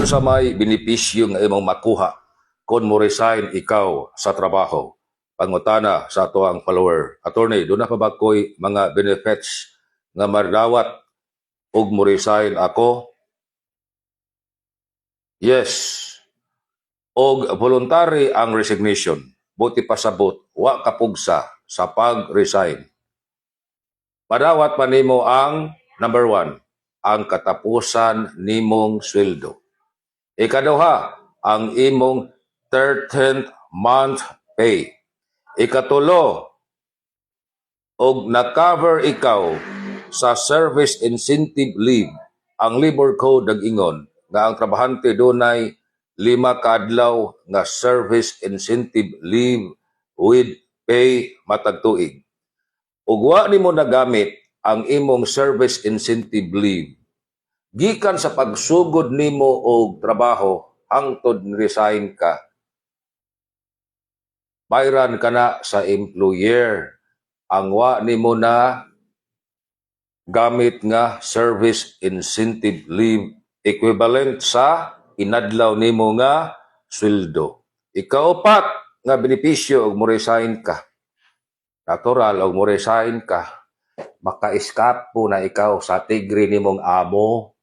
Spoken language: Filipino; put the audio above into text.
unsa may benepisyo nga imong makuha kung mo resign ikaw sa trabaho? Pangutana sa ato ang follower. Attorney, doon na pa ba ko'y mga benefits nga madawat og mo resign ako? Yes. Og voluntary ang resignation. Buti pasabot, wa kapugsa sa pag-resign. Madawat pa nimo ang number 1, ang katapusan nimong sweldo. Ikaduha, ang imong 13th month pay. Ikatulo, og na-cover ikaw sa service incentive leave. Ang labor code nag-ingon nga ang trabahante dunay 5 kadlaw nga service incentive leave with pay matag tuig. Ug wa nimo nagamit ang imong service incentive leave gikan sa pagsugod nimo og trabaho hangtod resign ka, bayran ka na sa employer ang wa nimo na gamit nga service incentive leave equivalent sa inadlaw nimo nga sweldo. Ikaupat nga benepisyo og mo resign ka. Natural og mo resign ka, maka-escape po na ikaw sa tigre nimong amo.